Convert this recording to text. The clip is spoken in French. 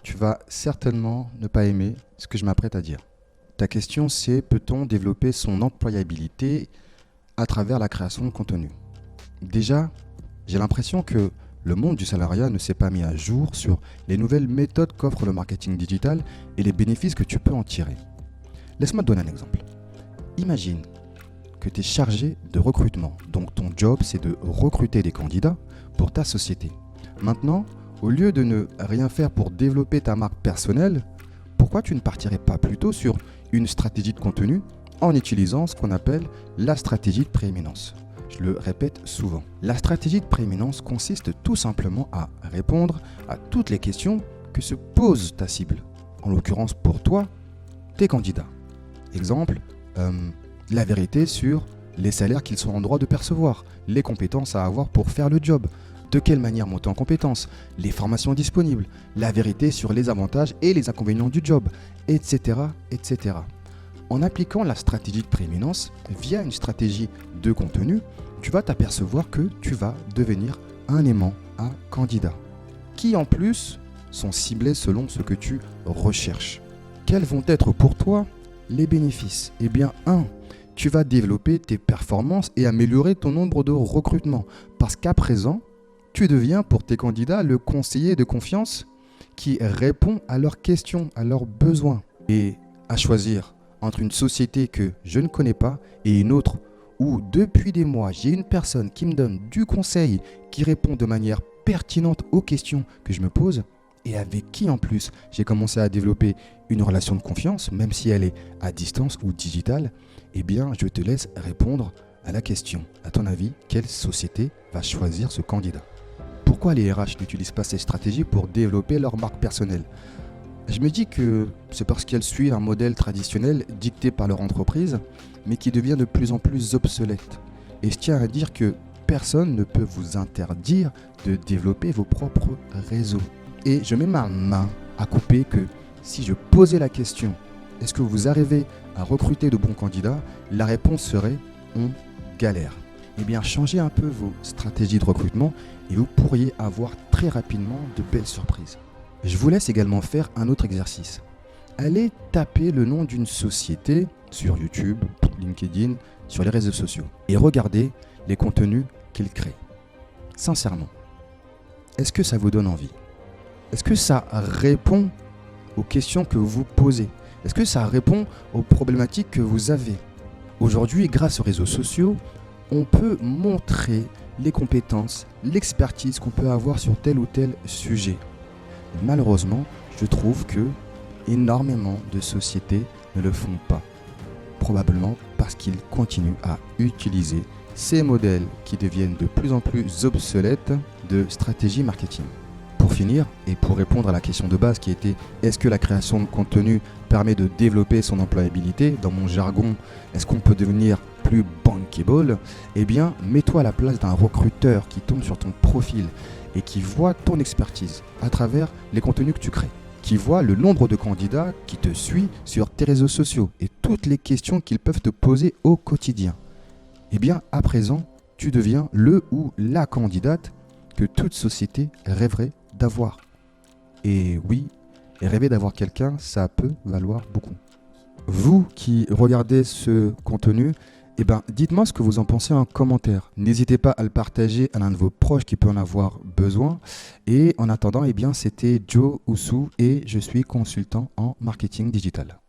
Tu vas certainement ne pas aimer ce que je m'apprête à dire. Ta question, c'est peut-on développer son employabilité à travers la création de contenu? Déjà, j'ai l'impression que le monde du salariat ne s'est pas mis à jour sur les nouvelles méthodes qu'offre le marketing digital et les bénéfices que tu peux en tirer. Laisse-moi te donner un exemple. Imagine que tu es chargé de recrutement, donc ton job c'est de recruter des candidats pour ta société. Maintenant, au lieu de ne rien faire pour développer ta marque personnelle, pourquoi tu ne partirais pas plutôt sur une stratégie de contenu en utilisant ce qu'on appelle la stratégie de prééminence? Je le répète souvent. La stratégie de prééminence consiste tout simplement à répondre à toutes les questions que se pose ta cible. En l'occurrence pour toi, tes candidats. Exemple, la vérité sur les salaires qu'ils sont en droit de percevoir, les compétences à avoir pour faire le job, de quelle manière monter en compétences, les formations disponibles, la vérité sur les avantages et les inconvénients du job, etc. etc. En appliquant la stratégie de prééminence via une stratégie de contenu, tu vas t'apercevoir que tu vas devenir un aimant à candidat, qui en plus sont ciblés selon ce que tu recherches. Quels vont être pour toi les bénéfices? Eh bien, 1. Tu vas développer tes performances et améliorer ton nombre de recrutements, parce qu'à présent, tu deviens pour tes candidats le conseiller de confiance qui répond à leurs questions, à leurs besoins. Et à choisir entre une société que je ne connais pas et une autre où depuis des mois j'ai une personne qui me donne du conseil, qui répond de manière pertinente aux questions que je me pose et avec qui en plus j'ai commencé à développer une relation de confiance, même si elle est à distance ou digitale, eh bien je te laisse répondre à la question. À ton avis, quelle société va choisir ce candidat? Pourquoi les RH n'utilisent pas ces stratégies pour développer leur marque personnelle? Je me dis que c'est parce qu'elles suivent un modèle traditionnel dicté par leur entreprise, mais qui devient de plus en plus obsolète. Et je tiens à dire que personne ne peut vous interdire de développer vos propres réseaux. Et je mets ma main à couper que si je posais la question, est-ce que vous arrivez à recruter de bons candidats? La réponse serait on galère. Eh bien, changez un peu vos stratégies de recrutement et vous pourriez avoir très rapidement de belles surprises. Je vous laisse également faire un autre exercice. Allez taper le nom d'une société sur YouTube, LinkedIn, sur les réseaux sociaux et regardez les contenus qu'ils créent. Sincèrement, est-ce que ça vous donne envie? Est-ce que ça répond aux questions que vous posez? Est-ce que ça répond aux problématiques que vous avez? Aujourd'hui, grâce aux réseaux sociaux, on peut montrer les compétences, l'expertise qu'on peut avoir sur tel ou tel sujet. Malheureusement, je trouve que énormément de sociétés ne le font pas. Probablement parce qu'ils continuent à utiliser ces modèles qui deviennent de plus en plus obsolètes de stratégie marketing. Pour finir, et pour répondre à la question de base qui était est-ce que la création de contenu permet de développer son employabilité? Dans mon jargon, est-ce qu'on peut devenir plus bankable? Eh bien, mets-toi à la place d'un recruteur qui tombe sur ton profil et qui voit ton expertise à travers les contenus que tu crées, qui voit le nombre de candidats qui te suivent sur tes réseaux sociaux et toutes les questions qu'ils peuvent te poser au quotidien. Eh bien, à présent, tu deviens le ou la candidate que toute société rêverait d'avoir. Et oui, rêver d'avoir quelqu'un, ça peut valoir beaucoup. Vous qui regardez ce contenu, eh ben, dites-moi ce que vous en pensez en commentaire. N'hésitez pas à le partager à l'un de vos proches qui peut en avoir besoin. Et en attendant, eh bien, c'était Joe Oussou et je suis consultant en marketing digital.